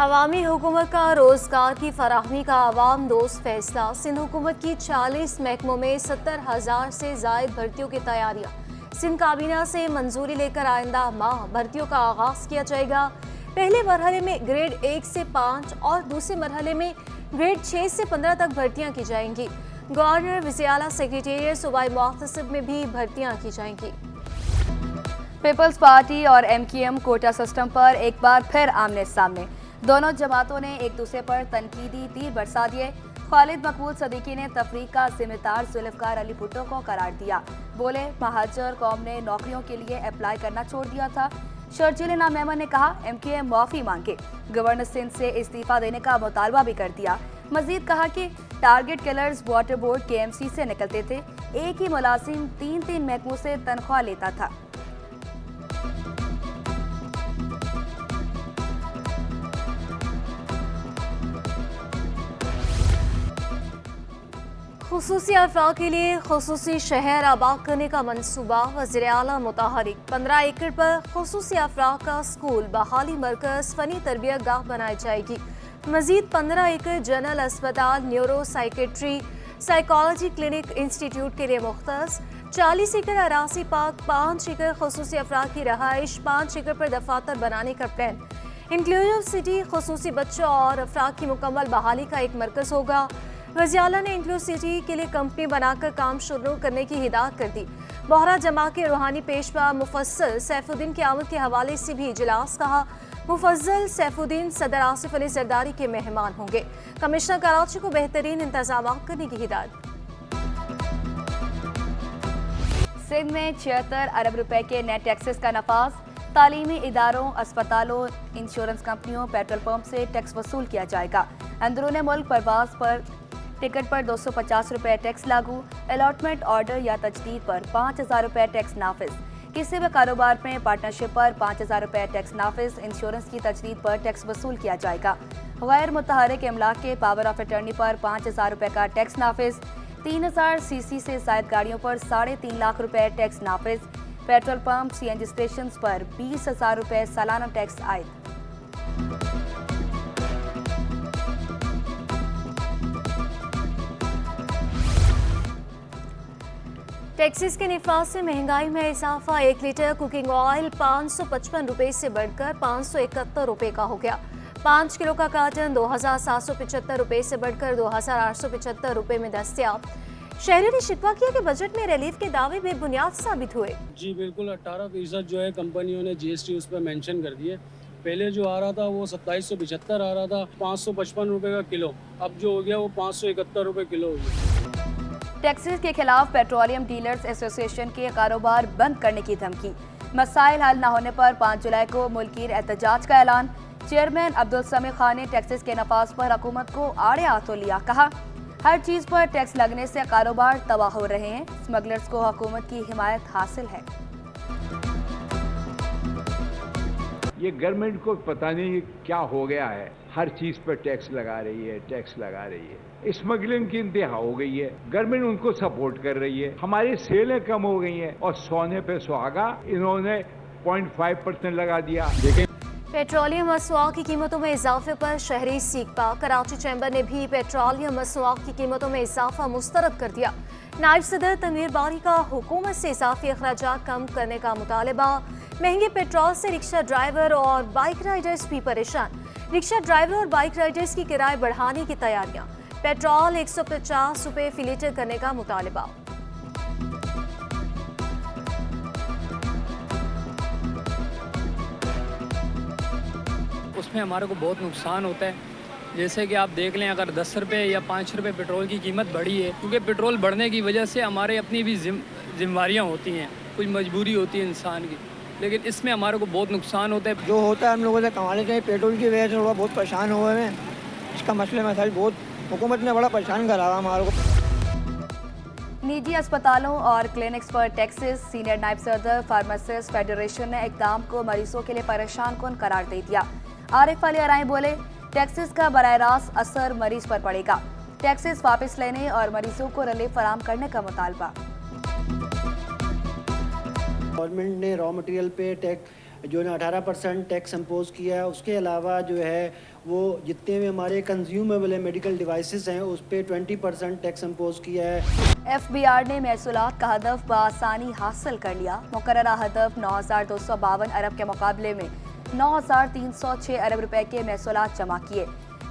अवामी हुकूमत का रोजगार की फराहमी का आवाम दोस्त फैसला। सिंध हुकूमत की 40 महकमों में 70,000 से जायद भर्तियों की तैयारियां। सिंध काबीना से मंजूरी लेकर आइंदा माह भर्तियों का आगाज किया जाएगा। पहले मरहले में ग्रेड 1 से 5 और दूसरे मरहले में ग्रेड 6 से 15 तक भर्तियां की जाएंगी। गवर्नर वज़ीर-ए-आला सेक्रेटेरिएट सूबाई मुहतसिब में भी भर्तियां की जाएंगी। पीपल्स पार्टी और MKM कोटा सिस्टम पर एक बार फिर आमने सामने। दोनों जमातों ने एक दूसरे पर तनकीदी तीर बरसा दिए। खालिद मकबूल सदीकी ने तफरीक का जिम्मेदार जुल्फ़कार अली भुट्टो को करार दिया। बोले, महाजर कौम ने नौकरियों के लिए अप्लाई करना छोड़ दिया था। शर्जील इनाम मेमन ने कहा, MKM माफ़ी मांगे। गवर्नर सिंध से इस्तीफा देने का मुतालबा भी कर दिया। मजीद कहा कि target killers water board KMC से निकलते थे। एक ही मुलाजिम 3 महकमों से तनख्वाह लेता था। खुसूसी अफराद के लिए खुसूसी शहर आबाद करने का मनसूबा। वज़ीर-ए-आला मुतहरिक। 15 एकड़ पर खुसूसी अफराद का स्कूल, बहाली मरकज, फनी तरबियत गाह बनाई जाएगी। मजीद 15 एकड़ जनरल अस्पताल, neuro psychiatry, psychology clinic institute के लिए मुख्तस। 40 एकड़ अरासी पार्क, 5 एकड़ खुसूसी अफराद की रहाइश, 5 एकड़ पर दफातर बनाने का प्लान। इंक्लूसिव सिटी खुसूसी बच्चों और अफराद की मुकम्मल बहाली का एक मरकज होगा। वज़ीर-ए-आला ने इंक्लूसिव सिटी के लिए कंपनी बनाकर काम शुरू करने की हिदायत कर दी। बोहरा जमा के रूहानी पेशवा मुफस्सिल सैफुद्दीन की आमद के हवाले से भी इजलास कहा। मुफज्जल सैफुद्दीन सदर आसिफ अली जरदारी के मेहमान होंगे। कमिश्नर कराची को बेहतरीन इंतजाम करने की हिदायत। सिंध में 76 अरब रुपए के नेट टैक्सेस का नफाज। तालीमी इदारों, अस्पतालों, इंश्योरेंस कंपनियों, पेट्रोल पंप से टैक्स वसूल किया जाएगा। अंदरूनी मुल्क परवास पर टिकट पर 250 रुपए टैक्स लागू। अलॉटमेंट ऑर्डर या तजदीद पर 5,000 रुपए टैक्स नाफिज। किसी भी कारोबार में पार्टनरशिप पर 5,000 रुपए टैक्स नाफिज। इंश्योरेंस की तजदीद पर टैक्स वसूल किया जाएगा। गैर मुतहरिक इमलाक के पावर ऑफ अटर्नी पर 5,000 रुपए का टैक्स नाफिज। 3,000 CC से जायद गाड़ियों पर 3.5 लाख रुपए टैक्स नाफिज। पेट्रोल पंप, CNG स्टेशन पर 20,000 रुपए सालाना टैक्स आयद। टैक्सेस के निफाज से महंगाई में इजाफा। 1 लीटर कुकिंग ऑयल 555 रुपए से बढ़कर 571 रुपए का हो गया। 5 किलो का कार्टन 2,775 रुपए से बढ़कर 2,875 रुपए में दस्तयाब। शहरी ने शिकवा किया कि बजट में रिलीफ के दावे बेबुनियाद साबित हुए। जी बिल्कुल, 18% जो है कंपनियों ने GST उस पर मेंशन कर दिए। पहले जो आ रहा था वो 2775 आ रहा था, 555 रुपए का किलो। अब जो हो गया वो 571 रुपए किलो हो गया। टैक्सेस के खिलाफ पेट्रोलियम डीलर्स एसोसिएशन के कारोबार बंद करने की धमकी। मसाइल हल न होने पर 5 जुलाई को मुल्कीर एहतजाज का ऐलान। चेयरमैन अब्दुल समी खान ने टैक्सेस के नफाज पर हुकूमत को आड़े हाथों लिया। कहा, हर चीज पर टैक्स लगने से कारोबार तबाह हो रहे हैं। स्मगलर्स को हुकूमत की हिमायत हासिल है। ये गवर्नमेंट को पता नहीं क्या हो गया है, हर चीज पर टैक्स लगा रही है, टैक्स लगा रही है। स्मगलिंग की इंतहा हो गई है। गवर्नमेंट उनको सपोर्ट कर रही है। हमारी सेलें कम हो गई हैं और सोने पे सुहागा इन्होंने 0.5% लगा दिया। पेट्रोलियम मसवाक की कीमतों में इजाफे पर शहरी सीखपा। कराची चैम्बर ने भी पेट्रोलियम मसवाक की कीमतों में इजाफा मुस्तरद कर दिया। नायब सदर तनवीर बारी का हुकूमत से इजाफी अखराजात कम करने का मुतालबा। महंगे पेट्रोल से रिक्शा ड्राइवर और बाइक राइडर्स भी परेशान। रिक्शा ड्राइवर और बाइक राइडर्स की किराए बढ़ाने की तैयारियां। पेट्रोल 150 रुपए फी लीटर करने का मुतालबा। उसमें हमारे को बहुत नुकसान होता है। जैसे कि आप देख लें, अगर 10 रुपये या 5 रुपये पेट्रोल की कीमत बढ़ी है, क्योंकि पेट्रोल बढ़ने की वजह से हमारे अपनी भी जिम्मेवारियाँ होती हैं, कुछ मजबूरी होती है इंसान की, लेकिन इसमें हमारे को बहुत नुकसान होता है। जो होता है हम लोगों से कमा लेते हैं, पेट्रोल की वजह से थोड़ा बहुत परेशान हुए हैं। इसका मसाइल बहुत हुकूमत ने बड़ा परेशान करा हुआ हमारे को। निजी अस्पतालों और क्लिनिक्स पर टैक्सेस। सीनियर नायब सदर फार्मासिस्ट फेडरेशन ने इक़दाम को मरीजों के लिए परेशान कुन करार दे दिया। आरिफ अली अराई बोले, टैक्सेस का बराह रास्त असर मरीज पर पड़ेगा। टैक्सेस वापस लेने और मरीजों को रिलीफ फराहम करने का मुतालबा। गवर्नमेंट ने रॉ मटेरियल पे टैक्स जो है 18% टैक्स इम्पोज किया है। उसके अलावा जो है वो जितने भी हमारे कंज्यूमेबल मेडिकल डिवाइसेस हैं उस पर 20% टैक्स इम्पोज किया है। FBR ने महसूलात का हदफ बआसानी हासिल कर लिया। मुकर्ररा हदफ 9,252 अरब के मुकाबले में 9,306 अरब रुपए के महसूलात जमा किए।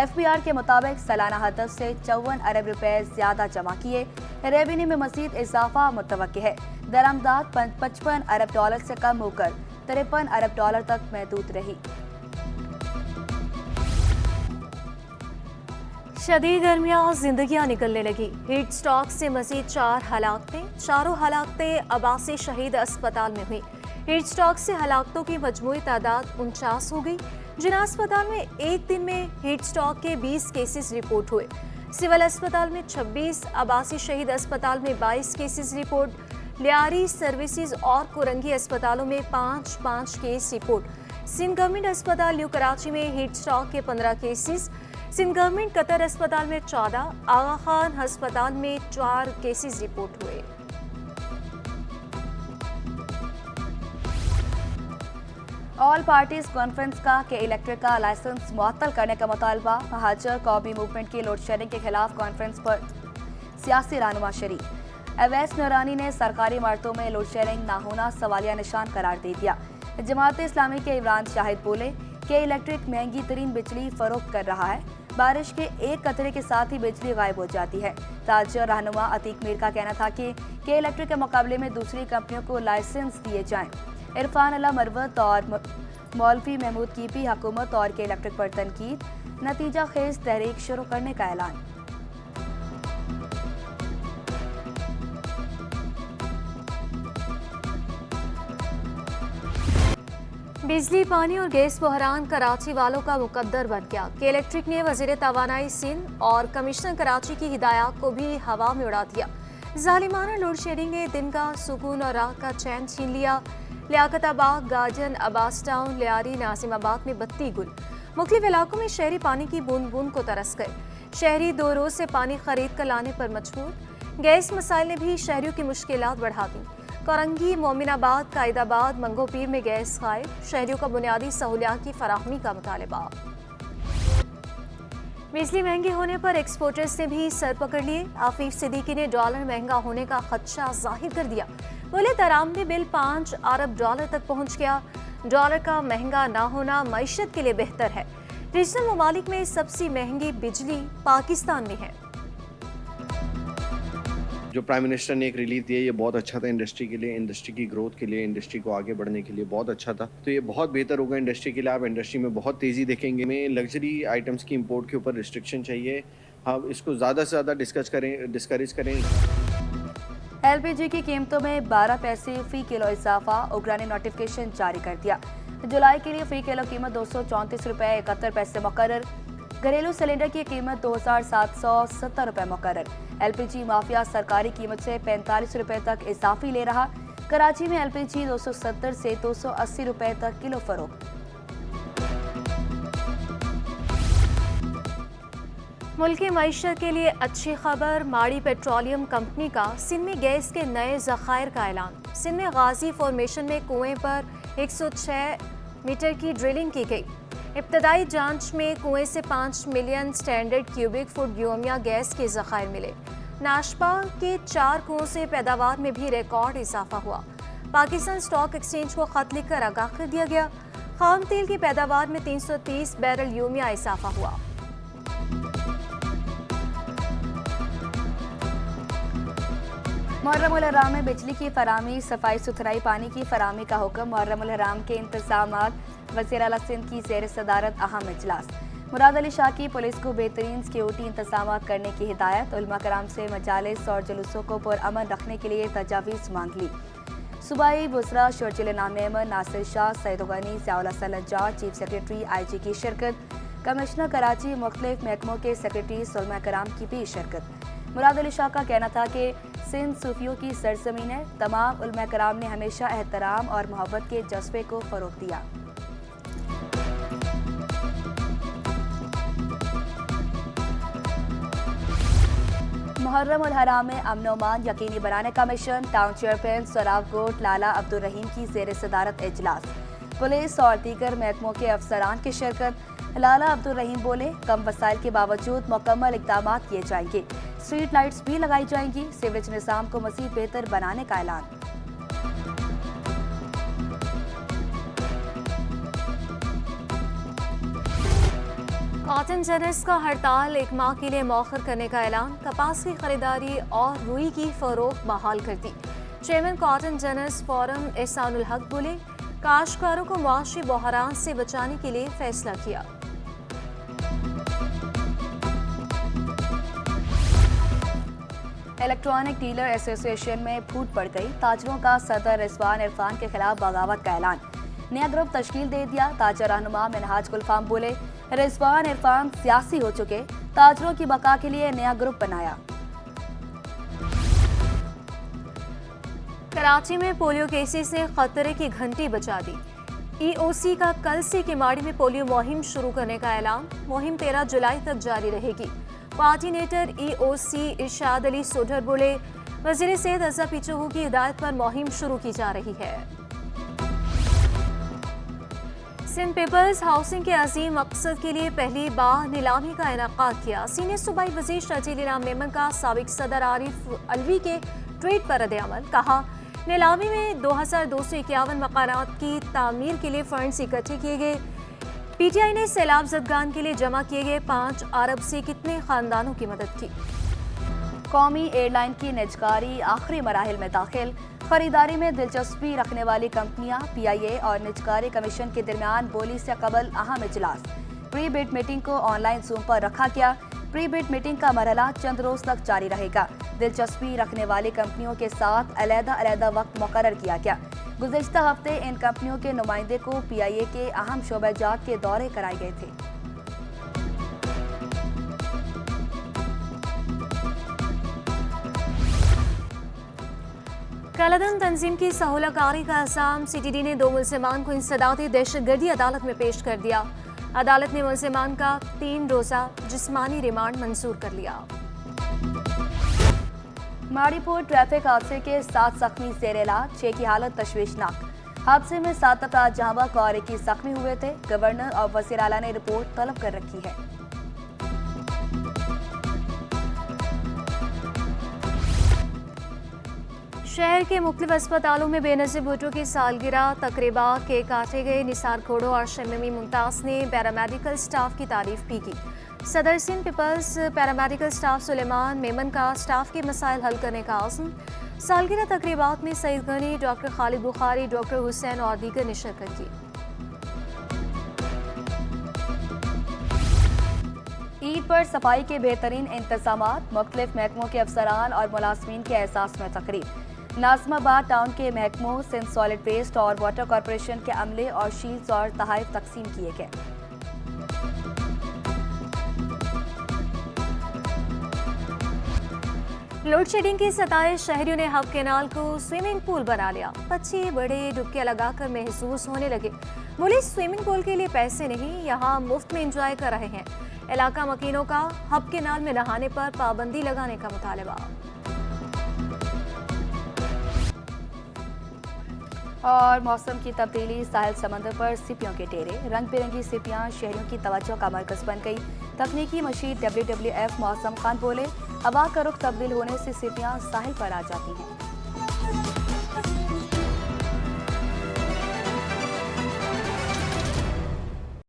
FBR के मुताबिक सालाना हदफ से 54 अरब रुपए ज्यादा जमा किए। रेवेन्यू में मजीद इजाफा मुतवक्की है। दरामदाद 55 अरब डॉलर से कम होकर 53 अरब डॉलर तक महदूद रही। शदीद गर्मियाँ जिंदगियाँ निकलने लगी। हीट स्ट्रोक से मजीद 4 हलाकतें, चारों हलाकतें अब्बासी शहीद अस्पताल में हुई। हीट स्ट्रोक से हलाकतों की मजमूई तादाद 49 हो गई। जिना अस्पताल में एक दिन में हीट स्ट्रोक के 20 केसेस रिपोर्ट हुए। सिविल अस्पताल में 26, अब्बासी शहीद अस्पताल में 22 केसेस रिपोर्ट। लियारी सर्विसेज और कोरंगी अस्पतालों में 5-5 केस रिपोर्ट। सिंध गवर्नमेंट अस्पताल न्यू कराची में हीट स्ट्रोक के 15 केसेस। सिंध गवर्नमेंट कतर अस्पताल में 14, आगा खान अस्पताल में 4 केसेस रिपोर्ट हुए। ऑल पार्टीज कॉन्फ्रेंस का के इलेक्ट्रिक का लाइसेंस मुअत्तल करने का मुतालबा। महाजर कौमी मूवमेंट की लोड शेडिंग के खिलाफ कॉन्फ्रेंस पर सियासी रहनुमा शरीक। अवैस नूरानी ने सरकारी इमारतों में लोड शेडिंग ना होना सवालिया निशान करार दे दिया। जमात इस्लामी के इमरान शाहिद बोले कि इलेक्ट्रिक महंगी तरीन बिजली फरोख्त कर रहा है। बारिश के एक कतरे के साथ ही बिजली गायब हो जाती है। ताजर रहनुमा अतीक मीर का कहना था कि इलेक्ट्रिक के मुकाबले में दूसरी कंपनियों को लाइसेंस दिए जाएं। इरफान अला मरवत और मौलवी महमूद की भी हुकूमत और के इलेक्ट्रिक पर तनकीद। नतीजा खेज तहरीक शुरू करने का ऐलान। बिजली, पानी और गैस बहरान कराची वालों का मुकद्दर बन गया। के इलेक्ट्रिक ने वजीर तवानाई सिंध और कमिश्नर कराची की हिदायत को भी हवा में उड़ा दिया। जालिमाना लोड शेडिंग ने दिन का सुकून और राह का चैन छीन लिया। लियाकताबाद, गाजन, अब्बास टाउन, लियारी, नासिमाबाद में बत्ती गुल। मुख्तलिफ इलाकों में शहरी पानी की बूंद बूंद को तरस गए। शहरी 2 रोज से पानी खरीद कर लाने पर मजबूर। गैस मसाइल ने भी शहरियों की मुश्किलात बढ़ा दी। कोरंगी, मोमिनाबाद, कायदाबाद, मंगोपीर में गैस गायब। शहरियों का बुनियादी सहूलियात की फराहमी का मुतालबा। बिजली महंगी होने पर एक्सपोर्टर्स ने भी सर पकड़ लिए। आफीफ सिद्दीकी ने डॉलर महंगा होने का खदशा जाहिर कर दिया। बोले दरामदी बिल 5 अरब डॉलर तक पहुंच गया। डॉलर का महंगा ना होना मईशत के लिए बेहतर है। रीजनल ममालिक में सबसे महंगी बिजली पाकिस्तान में है। जो प्राइम मिनिस्टर ने एक रिलीफ दिया, ये बहुत अच्छा था इंडस्ट्री के लिए, इंडस्ट्री की ग्रोथ के लिए, इंडस्ट्री को आगे बढ़ने के लिए बहुत अच्छा था। तो ये बहुत बेहतर होगा इंडस्ट्री के लिए। आप इंडस्ट्री में बहुत तेज़ी देखेंगे। में लग्जरी आइटम्स की इंपोर्ट के ऊपर रिस्ट्रिक्शन चाहिए। हम इसको ज़्यादा से ज़्यादा डिस्करेज करें। LPG की कीमतों में 12 पैसे फी किलो इजाफा। उगरा ने नोटिफिकेशन जारी कर दिया। जुलाई के लिए फी किलो कीमत 234 रुपये 71 पैसे मुकर्रर। घरेलू सिलेंडर की कीमत 2770 रुपये मुकर्रर। LPG माफिया सरकारी कीमत से 45 रुपये तक इजाफी ले रहा। कराची में LPG 270 से 280 रुपये तक किलो फरोख्त। मुल्की मईशत के लिए अच्छी खबर। माड़ी पेट्रोलियम कंपनी का सिंध में गैस के नए ज़खायर का ऐलान। सिंध में गाजी फॉर्मेशन में कुएं पर 106 मीटर की ड्रिलिंग की गई। इब्तदाई जांच में कुएं से 5 मिलियन स्टैंडर्ड क्यूबिक फुट योमिया गैस के ज़खायर मिले। नाशपा के 4 कुओं से पैदावार में भी रिकॉर्ड इजाफा हुआ। पाकिस्तान स्टॉक एक्सचेंज को खत लिखकर आगाह कर दिया गया। खाम तेल की पैदावार में 330 बैरल योमिया इजाफा हुआ। मुहर्रमुल हराम में बिजली की फराहमी, सफाई सुथराई, पानी की फराहमी का हुक्म। मुहर्रमुल हराम के इंतजामात, वज़ीर आला सिंध की ज़ेर सदारत अहम इजलास। मुराद अली शाह की पुलिस को बेहतरीन सिक्योरिटी इंतजामात करने की हिदायत। उलमा कराम से मजालिस और जुलूसों को पुरअमन रखने के लिए तजावीज़ मांग ली। सूबाई बुसरा शर्जिल नाम Memon, Nasir Shah, Syed Ghani, Ziaul Hasan Lanjar, chief secretary IG की शिरकत। कमिश्नर कराची, मुख्तलिफ महकमों के सेक्रेटरी उलमा कराम की भी शिरकत। मुराद अली शाह का कहना था कि सिंध सूफियों की सरजमीन है। तमाम उलमा कराम ने हमेशा एहतराम और मोहब्बत के जज्बे को फ़रोग़ दिया। मुहर्रम उल हराम में अमन अमान यकीनी बनाने का मिशन। टाउन चेयरमैन सराफ गोट लाला अब्दुल रहीम की ज़ेर सदारत इजलास। पुलिस और दीगर महकमों के अफसरान की शिरकत। लाला अब्दुल रहीम बोले, कम वसाइल के बावजूद मुकम्मल इक़दाम किए जाएंगे। स्ट्रीट लाइट्स भी लगाई जाएंगी। सीवरेज निज़ाम को मज़ीद बेहतर बनाने का ऐलान। कॉटन जिन्स का हड़ताल 1 माह के लिए मौखर करने का ऐलान। कपास की खरीदारी और रुई की फरोख्त बहाल कर दी। Chairman cotton gins forum Ehsanul Haq बोले, काश्तकारों को मुआशी बहरान से बचाने के लिए फैसला किया। इलेक्ट्रॉनिक डीलर एसोसिएशन में फूट पड़ गई। ताजरों का सदर रिजवान इरफान के खिलाफ बगावत का ऐलान। नया ग्रुप तश्कील दे दिया। ताजर रहनुमा मिनहाज गुलफाम बोले, रिजवान इरफान सियासी हो चुके, ताजरों की बका के लिए नया ग्रुप बनाया। कराची में पोलियो केसेस ने खतरे की घंटी बजा दी। ईओसी का कल से किमाड़ी में पोलियो मुहिम शुरू करने का ऐलान। मुहिम 13 जुलाई तक जारी रहेगी। कोऑर्डिनेटर ईओसी इरशाद अली सोढर बोले, वज़ीर सेहत अज़ा पीचहू की हिदायत पर मुहिम शुरू की जा रही है। सिंध पीपल्स हाउसिंग के अजीम मकसद के लिए पहली बार नीलामी का इनेकाद किया। सीनियर सूबाई वज़ीर शर्जील इनाम मेमन का साबिक सदर आरिफ अलवी के ट्वीट पर रद्द-ए-अमल। कहा, नीलामी में 2251 मकानात की तामीर के लिए फंड्स इकट्ठे किए गए। पीटीआई ने सैलाब ज़दगान के लिए जमा किए गए 5 अरब से कितने खानदानों की मदद की। कौमी एयरलाइन की निजकारी आखिरी मराहिल में दाखिल। खरीदारी में दिलचस्पी रखने वाली कंपनियां। पीआईए और निजकारी कमीशन के दरमियान बोली से कबल अहम इजलास। प्री बिड मीटिंग को ऑनलाइन जूम पर रखा गया। प्री बिड मीटिंग का मरहला चंद रोज तक जारी रहेगा। दिलचस्पी रखने वाली कंपनियों के साथ अलग-अलग वक्त मुकर्रर किया गया। गुज़िश्ता हफ्ते इन कंपनियों के नुमाइंदे को पीआईए के अहम शोबेजात के दौरे कराए गए थे। कलादम तंजीम की सहूलतकारी का इल्जाम। सीटीडी ने 2 मुल्ज़िमान को इंसदादी दहशतगर्दी अदालत में पेश कर दिया। अदालत ने मुल्ज़िमान का 3 रोज़ा जिस्मानी रिमांड मंजूर कर लिया। माड़ीपुर ट्रैफिक हादसे के 7 जख्मी ज़ेर इलाज, 6 की हालत तशवीशनाक। हादसे में 7 अफराद जहां बहक और 21 जख्मी हुए थे। गवर्नर और वज़ीर आला ने रिपोर्ट तलब कर रखी है। शहर के मुख्तलिफ अस्पतालों में बेनज़ीर भुट्टो की सालगिरह तकरीबा केक काटे गए। निसार खोड़ो और शमीमी मुमताज़ ने पैरामेडिकल स्टाफ की तारीफ भी की। सदर Sindh peoples paramedical staff Suleman Memon का स्टाफ के मसाइल हल करने का आज़म। सालगिरह तकरीबात में सईद गनी, डॉक्टर खालिद बुखारी, डॉक्टर हुसैन और दीगर ने शिरकत की। ईद पर सफाई के बेहतरीन इंतजामात। मुख्तलिफ महकमों के अफसरान और मुलाजमीन के एहसास में तकरीब। नाज़िमाबाद टाउन के महकमों सिंध सॉलिड वेस्ट और वाटर कॉरपोरेशन के अमले और शील्ड्स और तहाइफ तकसीम किए गए। लोड शेडिंग की सताइश। शहरियों ने हब कैनाल को स्विमिंग पूल बना लिया। बच्चे बड़े डुबकियां लगाकर महसूस होने लगे। बोले, स्विमिंग पूल के लिए पैसे नहीं, यहाँ मुफ्त में एंजॉय कर रहे हैं। इलाका मकीनों का हब कैनाल में नहाने पर पाबंदी लगाने का मुतालबा। और मौसम की तब्दीली। साहिल समंदर पर सिपियों के डेरे। रंग बिरंगी सिपियां शहरियों की तवज्जो का मरकज बन गई। तकनीकी मशीद WWF मौसम खान बोले, हवा का रुख तब्दील होने से सिपियां साहिल पर आ जाती हैं।